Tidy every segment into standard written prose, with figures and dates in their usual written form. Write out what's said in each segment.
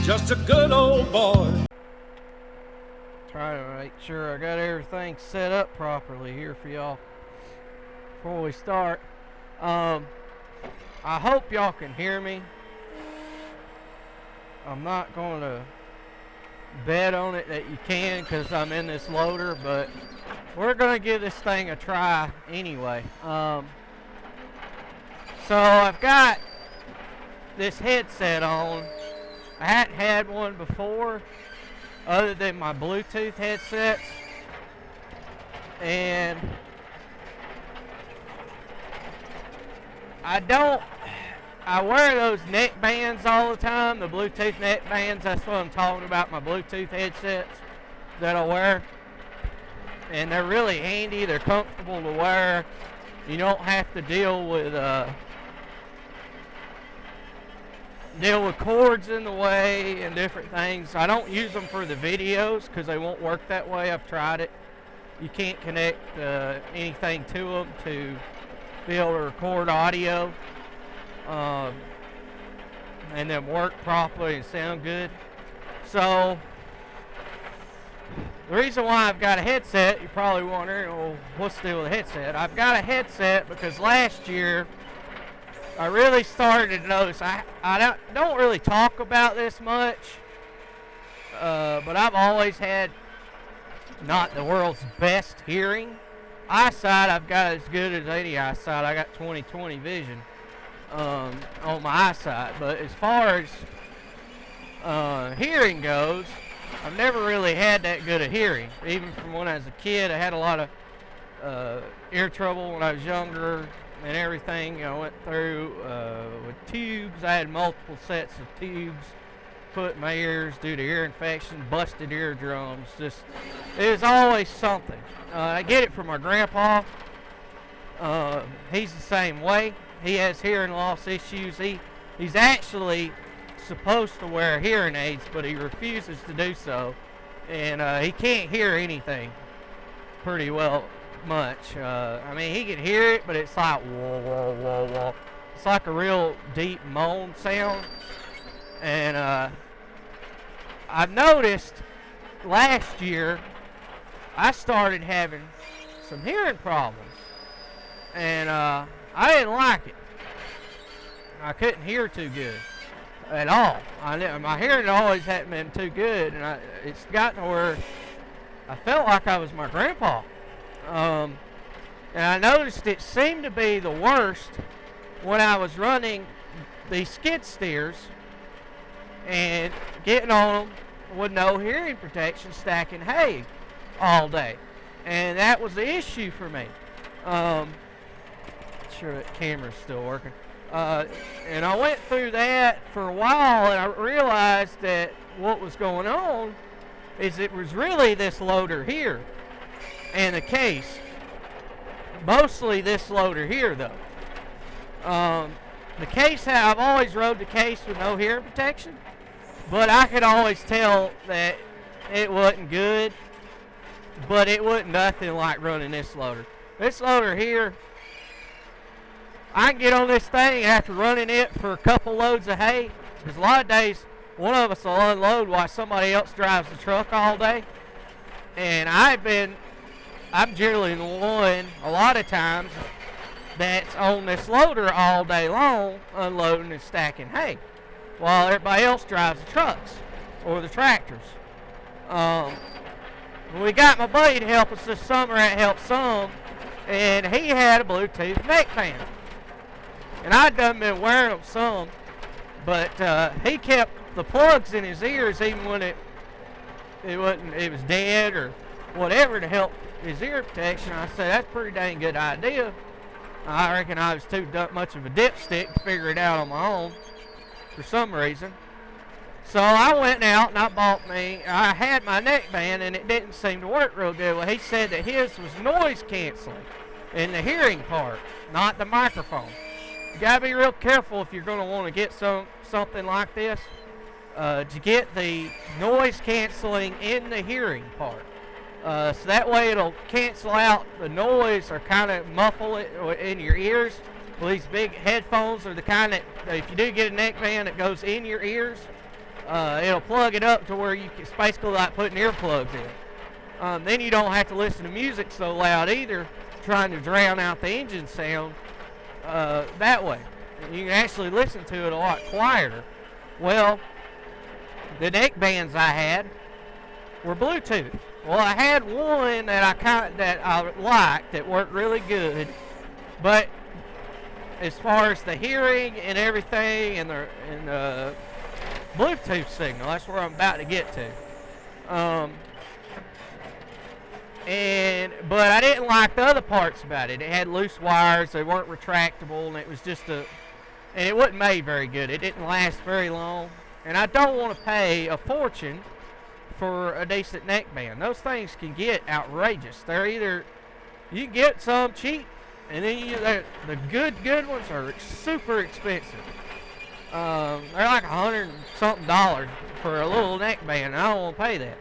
just a good old boy. Trying to make sure I got everything set up properly here for y'all before we start. I hope y'all can hear me. I'm not going to bet on it that you can because I'm in this loader, but we're going to give this thing a try anyway. So I've got this headset on. I hadn't had one before other than my Bluetooth headsets, and I wear those neck bands all the time, the Bluetooth neck bands. That's what I'm talking about, my Bluetooth headsets that I wear. And they're really handy, they're comfortable to wear. You don't have to deal with cords in the way and different things. I don't use them for the videos because they won't work that way. I've tried it. You can't connect anything to them to be able to record audio and then work properly and sound good. So the reason why I've got a headset, you're probably wondering, well, what's the deal with a headset? I've got a headset because last year I really started to notice, I don't really talk about this much, but I've always had not the world's best hearing. Eyesight, I've got as good as any eyesight. I got 20/20 vision on my eyesight. But as far as hearing goes, I've never really had that good of hearing. Even from when I was a kid, I had a lot of ear trouble when I was younger and everything. I went through with tubes. I had multiple sets of tubes put in my ears due to ear infection, busted eardrums. It was always something. I get it from my grandpa. He's the same way. He has hearing loss issues. He's actually supposed to wear hearing aids, but he refuses to do so. And he can't hear anything pretty well much. I mean, he can hear it, but it's like whoa, whoa, whoa, whoa. It's like a real deep moan sound. And I've noticed last year I started having some hearing problems, and I didn't like it. I couldn't hear too good at all. My hearing always hadn't been too good, and it's gotten to where I felt like I was my grandpa. And I noticed it seemed to be the worst when I was running these skid steers and getting on them with no hearing protection, stacking hay all day. And that was the issue for me. Sure that camera's still working. And I went through that for a while, and I realized that what was going on is it was really this loader here and the case. Mostly this loader here, though. The case, I've always rode the case with no hearing protection, but I could always tell that it wasn't good, but it wasn't nothing like running this loader. This loader here, I can get on this thing after running it for a couple loads of hay, because a lot of days one of us will unload while somebody else drives the truck all day. And I'm generally the one a lot of times that's on this loader all day long unloading and stacking hay while everybody else drives the trucks or the tractors. We got my buddy to help us this summer. That helped some, and he had a Bluetooth neck band, and I'd done been wearing them some, but he kept the plugs in his ears even when it was dead or whatever to help his ear protection. I said, that's a pretty dang good idea. I reckon I was too much of a dipstick to figure it out on my own for some reason. So I went out and I had my neck band, and it didn't seem to work real good. Well, he said that his was noise canceling in the hearing part, not the microphone. You gotta be real careful if you're gonna want to get something like this, to get the noise canceling in the hearing part. So that way it'll cancel out the noise or kind of muffle it in your ears. Well, these big headphones are the kind that if you do get a neck band, it goes in your ears. it'll plug it up to where it's basically like putting earplugs in. Then you don't have to listen to music so loud either, trying to drown out the engine sound that way. You can actually listen to it a lot quieter. Well, the neck bands I had were Bluetooth. Well, I had one that I liked that worked really good, but as far as the hearing and everything and the Bluetooth signal, that's where I'm about to get to. But I didn't like the other parts about it. It had loose wires, they weren't retractable, and it was and it wasn't made very good. It didn't last very long, and I don't want to pay a fortune for a decent neck band. Those things can get outrageous. They're either, you can get some cheap, and then the good ones are super expensive. They're like $100 and something for a little neck band, and I don't want to pay that.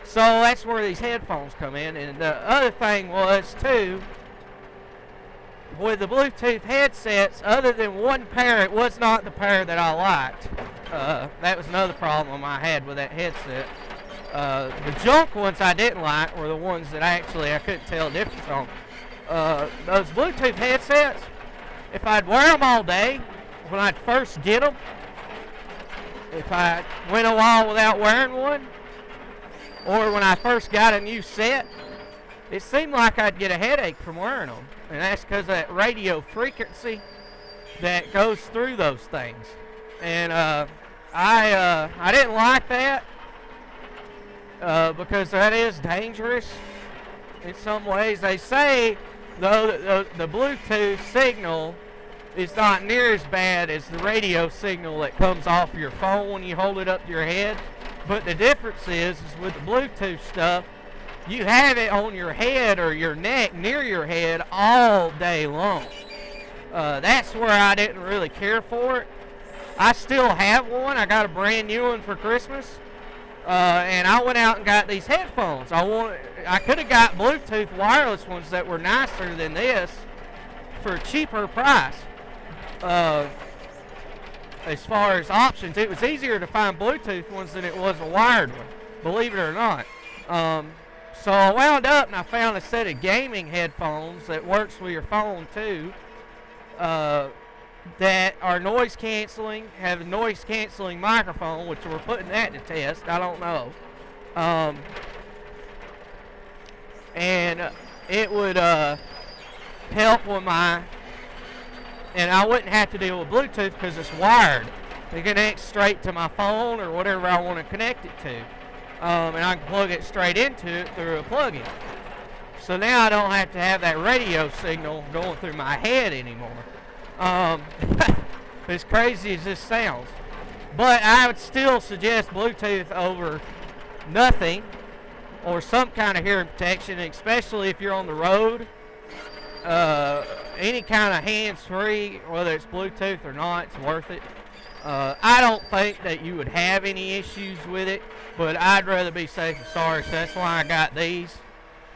So that's where these headphones come in. And the other thing was too, with the Bluetooth headsets, other than one pair, it was not the pair that I liked. That was another problem I had with that headset. The junk ones I didn't like were the ones that I couldn't tell the difference on. Those Bluetooth headsets, if I'd wear them all day, when I'd first get them, if I went a while without wearing one, or when I first got a new set, it seemed like I'd get a headache from wearing them. And that's because of that radio frequency that goes through those things. And I didn't like that because that is dangerous in some ways. They say, though, the Bluetooth signal is not near as bad as the radio signal that comes off your phone when you hold it up to your head. But the difference is with the Bluetooth stuff, you have it on your head or your neck, near your head, all day long. That's where I didn't really care for it. I still have one. I got a brand new one for Christmas. And I went out and got these headphones. I could have got Bluetooth wireless ones that were nicer than this for a cheaper price. As far as options, it was easier to find Bluetooth ones than it was a wired one, believe it or not. So I wound up and I found a set of gaming headphones that works with your phone too, that are noise canceling, have a noise canceling microphone, which we're putting that to test, I don't know. And it would help with and I wouldn't have to deal with Bluetooth because it's wired. It connects straight to my phone or whatever I want to connect it to. And I can plug it straight into it through a plug-in. So now I don't have to have that radio signal going through my head anymore. As crazy as this sounds. But I would still suggest Bluetooth over nothing or some kind of hearing protection, especially if you're on the road. Any kind of hands-free, whether it's Bluetooth or not, it's worth it. I don't think that you would have any issues with it, but I'd rather be safe than sorry, so that's why I got these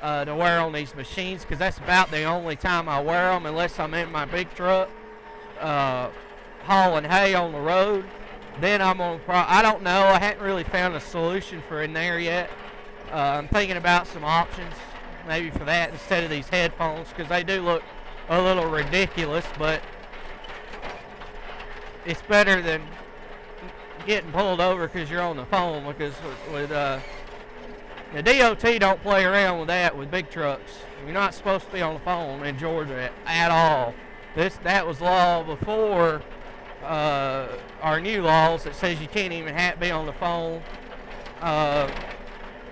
to wear on these machines, because that's about the only time I wear them, unless I'm in my big truck hauling hay on the road. Then I'm on, I don't know, I hadn't really found a solution for in there yet. I'm thinking about some options, maybe for that instead of these headphones, because they do look a little ridiculous, but it's better than getting pulled over because you're on the phone, because with the DOT don't play around with that with big trucks. You're not supposed to be on the phone in Georgia at all. That was law before our new laws that says you can't even be on the phone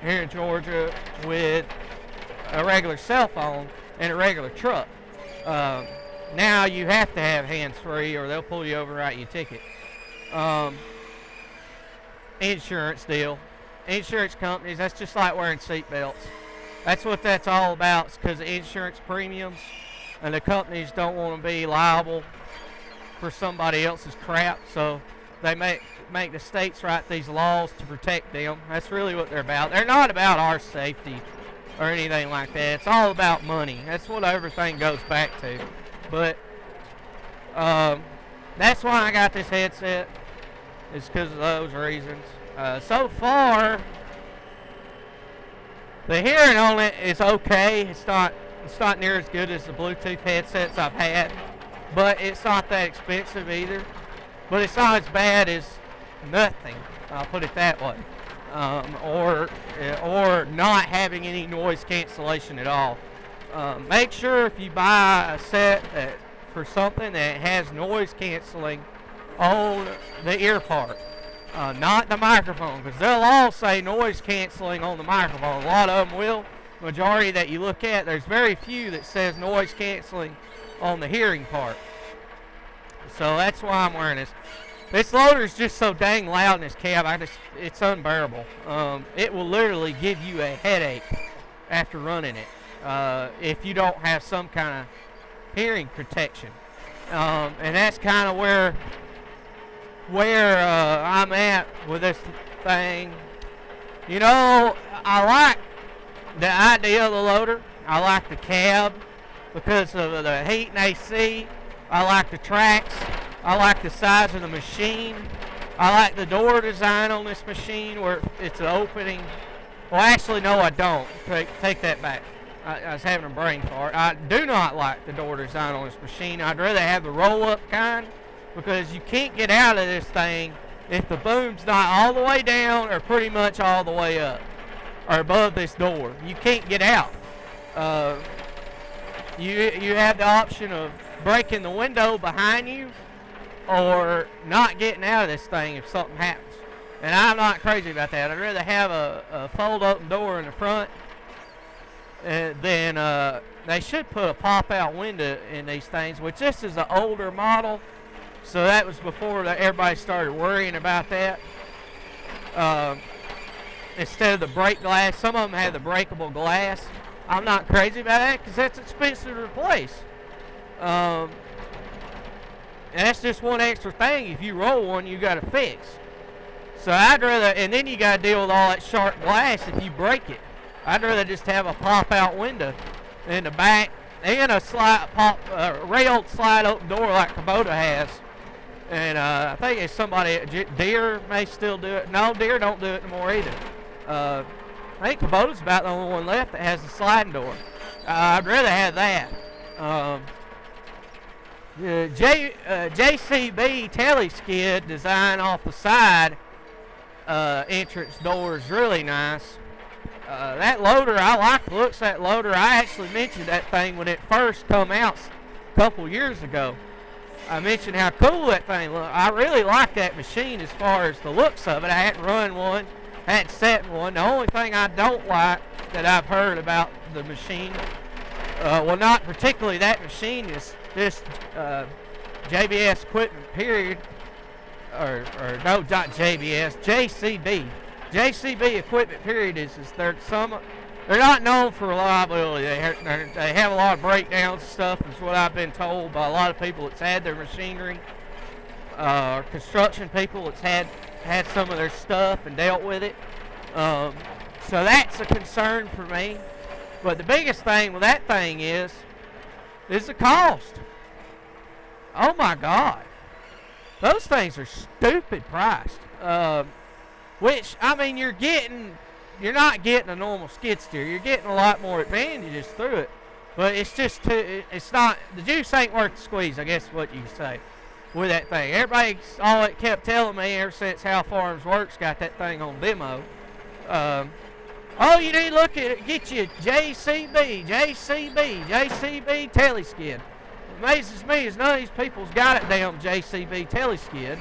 here in Georgia with a regular cell phone and a regular truck. Now you have to have hands-free or they'll pull you over and write you a ticket. Insurance deal. Insurance companies, that's just like wearing seat belts. That's what that's all about. It's because of insurance premiums, and the companies don't want to be liable for somebody else's crap, so they make the states write these laws to protect them. That's really what they're about. They're not about our safety or anything like that. It's all about money. That's what everything goes back to. But that's why I got this headset. is because of those reasons. So far, the hearing on it is okay. It's not near as good as the Bluetooth headsets I've had, but it's not that expensive either. But it's not as bad as nothing. I'll put it that way, or not having any noise cancellation at all. Make sure if you buy a set for something that has noise canceling on the ear part, not the microphone, because they'll all say noise canceling on the microphone. A lot of them will. Majority that you look at, there's very few that says noise canceling on the hearing part. So that's why I'm wearing this. This loader is just so dang loud in this cab, it's unbearable. It will literally give you a headache after running it if you don't have some kind of hearing protection. And that's kind of where I'm at with this thing. You know, I like the idea of the loader. I like the cab because of the heat and AC. I like the tracks. I like the size of the machine. I like the door design on this machine where it's an opening. Well, actually, no, I don't. Take that back. I was having a brain fart. I do not like the door design on this machine. I'd rather have the roll-up kind, because you can't get out of this thing if the boom's not all the way down or pretty much all the way up or above this door. You can't get out. You have the option of breaking the window behind you or not getting out of this thing if something happens. And I'm not crazy about that. I'd rather have a fold-open door in the front than they should put a pop-out window in these things, which this is an older model, so that was before everybody started worrying about that. Instead of the break glass, some of them have the breakable glass. I'm not crazy about that because that's expensive to replace. And that's just one extra thing. If you roll one, you got to fix. So I'd rather, and then you got to deal with all that sharp glass if you break it. I'd rather just have a pop-out window in the back and a railed slide-open door like Kubota has. And I think it's somebody, Deere may still do it. No, Deere don't do it anymore either. I think Kubota's about the only one left that has a sliding door. I'd rather have that. JCB teleskid design off the side entrance door is really nice. That loader, I like the looks of that loader. I actually mentioned that thing when it first come out a couple years ago. I mentioned how cool that thing looked. I really like that machine as far as the looks of it. I hadn't run one, hadn't set one. The only thing I don't like that I've heard about the machine, well, not particularly that machine, is this JBS equipment period, or no, not JBS, JCB. JCB equipment period is they're not known for reliability. They have a lot of breakdowns and stuff, is what I've been told by a lot of people that's had their machinery, or construction people that's had some of their stuff and dealt with it. So that's a concern for me. But the biggest thing with that thing is the cost. Oh my God. Those things are stupid priced. Which, I mean, you're not getting a normal skid steer. You're getting a lot more advantages through it. But it's just it's not, the juice ain't worth the squeeze, I guess is what you say with that thing. Everybody all it kept telling me ever since How Farms Works got that thing on demo. Oh, you need to look at it, get you JCB teleskid. What amazes me is none of these people's got a damn JCB teleskid.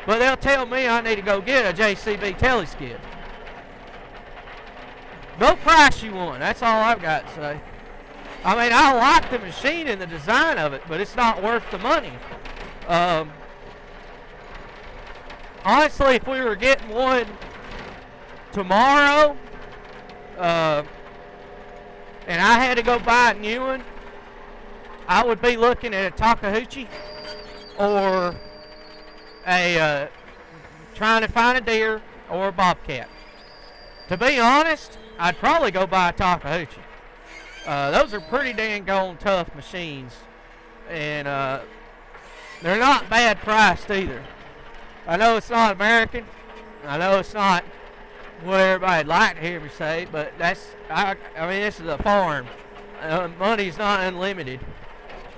But they'll tell me I need to go get a JCB teleskid. No price you want. That's all I've got to say. I mean, I like the machine and the design of it, but it's not worth the money. Honestly, if we were getting one tomorrow, and I had to go buy a new one, I would be looking at a Takeuchi or trying to find a deer or a bobcat. To be honest, I'd probably go buy a Takeuchi. Those are pretty dang gone tough machines, and they're not bad priced either. I know it's not American. I know it's not what everybody'd like to hear me say, but I mean, this is a farm. Money's not unlimited.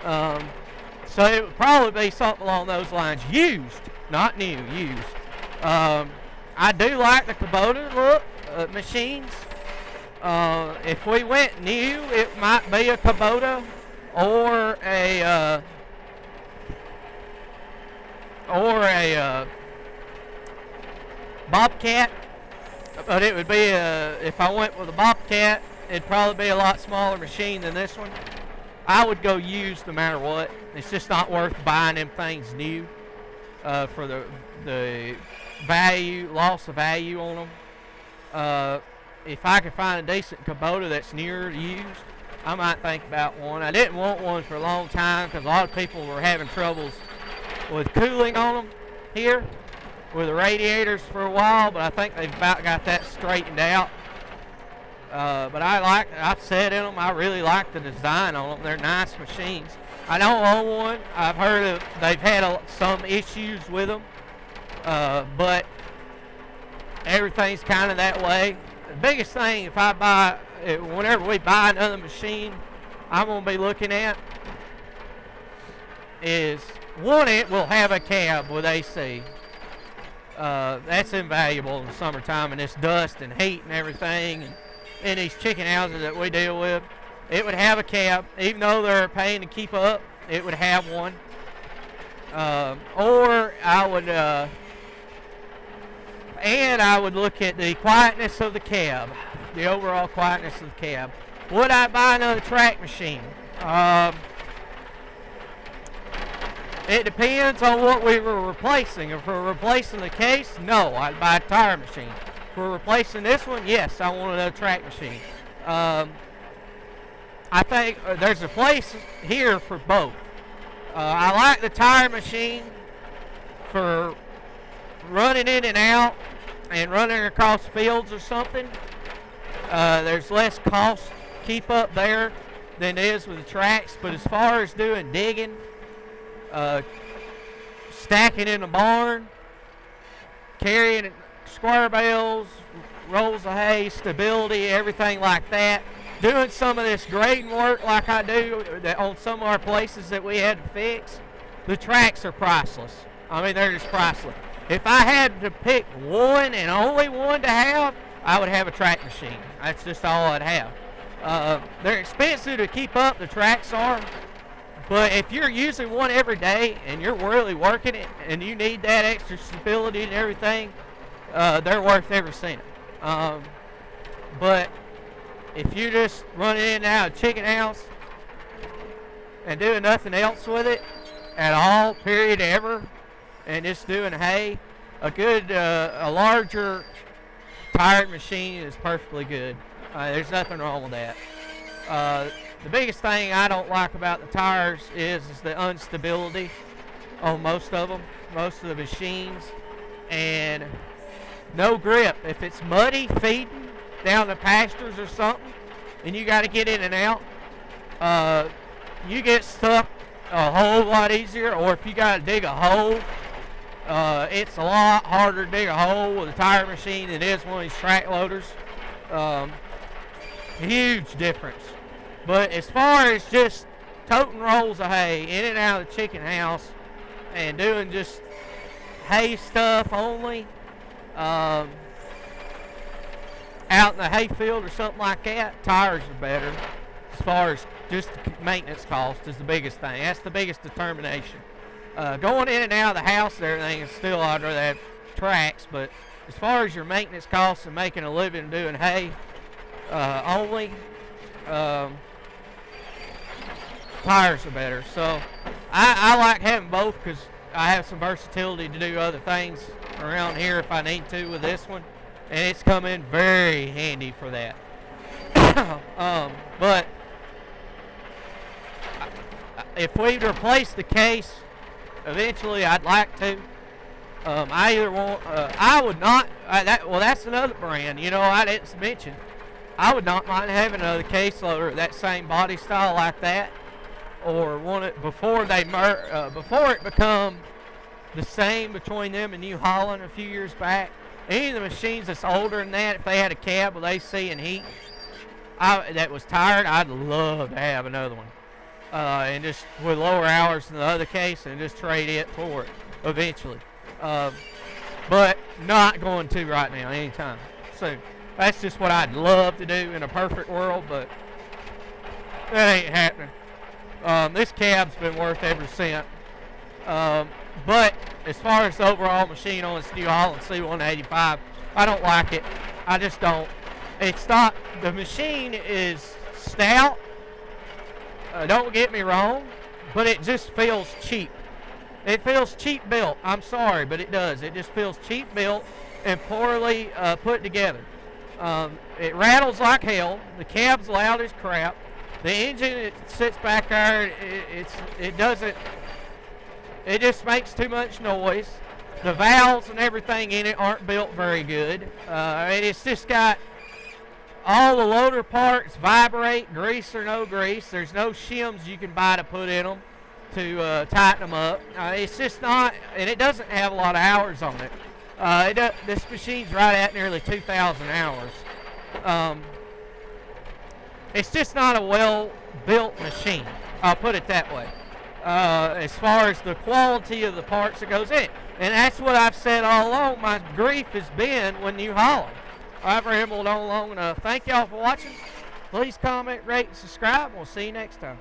So it would probably be something along those lines. Used, not new, used. I do like the Kubota look machines. If we went new, it might be a Kubota or a Bobcat. But it would be if I went with a Bobcat, it'd probably be a lot smaller machine than this one. I would go used no matter what. It's just not worth buying them things new for the loss of value on them. If I could find a decent Kubota that's newer to used, I might think about one. I didn't want one for a long time because a lot of people were having troubles with cooling on them here with the radiators for a while, but I think they've about got that straightened out. But I've sat in them. I really like the design on them. They're nice machines. I don't own one. I've heard they've had some issues with them, but everything's kind of that way. The biggest thing whenever we buy another machine, I'm going to be looking at is, one, it will have a cab with AC. That's invaluable in the summertime and this dust and heat and everything. And in these chicken houses that we deal with, it would have a cab. Even though they're paying to keep up, it would have one. Or I would look at the quietness of the cab, the overall quietness of the cab. Would I buy another track machine? It depends on what we were replacing. If we're replacing the case, no, I'd buy a tire machine. If we're replacing this one, yes, I want another track machine. I think there's a place here for both. I like the tire machine for running in and out and running across fields or something. There's less cost to keep up there than it is with the tracks, but as far as doing digging, stacking in the barn, carrying square bales, rolls of hay, stability, everything like that, doing some of this grading work like I do on some of our places that we had to fix, the tracks are priceless. I mean, they're just priceless. If I had to pick one and only one to have, I would have a track machine. That's just all I'd have. They're expensive to keep up, the tracks are, but if you're using one every day and you're really working it and you need that extra stability and everything, they're worth every cent. But if you're just running in and out of chicken house and doing nothing else with it at all, period, ever, and just doing hay, a larger tired machine is perfectly good. There's nothing wrong with that. The biggest thing I don't like about the tires is the instability on most of them, most of the machines, and no grip. If it's muddy feeding down the pastures or something, and you got to get in and out, you get stuck a whole lot easier. Or if you got to dig a hole, it's a lot harder to dig a hole with a tire machine than it is one of these track loaders. Huge difference. But as far as just toting rolls of hay in and out of the chicken house and doing just hay stuff only, out in the hay field or something like that, tires are better. As far as just maintenance cost is the biggest thing. That's the biggest determination. Going in and out of the house and everything is still, I'd rather have tracks, but as far as your maintenance costs and making a living doing hay only, tires are better. So I like having both because I have some versatility to do other things around here if I need to with this one, and it's come in very handy for that. But if we'd replace the case, eventually I'd like to. I would not. That's another brand. You know, I didn't mention. I would not mind having another case loader that same body style like that, or one before it become the same between them and New Holland a few years back. Any of the machines that's older than that, if they had a cab with AC and heat that was tired, I'd love to have another one. And just with lower hours than the other case, and just trade it for it eventually. But not going to right now, anytime soon. That's just what I'd love to do in a perfect world, but that ain't happening. This cab's been worth every cent. But as far as the overall machine on this New Holland C185, I don't like it. I just don't. It's not, the machine is stout. Don't get me wrong, but it just feels cheap. It feels cheap built. I'm sorry, but it does. It just feels cheap built and poorly put together. It rattles like hell. The cab's loud as crap. The engine, it sits back there. It doesn't. It just makes too much noise. The valves and everything in it aren't built very good. And it's just got all the loader parts vibrate, grease or no grease. There's no shims you can buy to put in them to tighten them up. It's just not, and it doesn't have a lot of hours on it. This machine's right at nearly 2,000 hours. It's just not a well-built machine. I'll put it that way. As far as the quality of the parts that goes in. And that's what I've said all along. My grief has been with New Holland. I've rambled on long enough. Thank y'all for watching. Please comment, rate, and subscribe. We'll see you next time.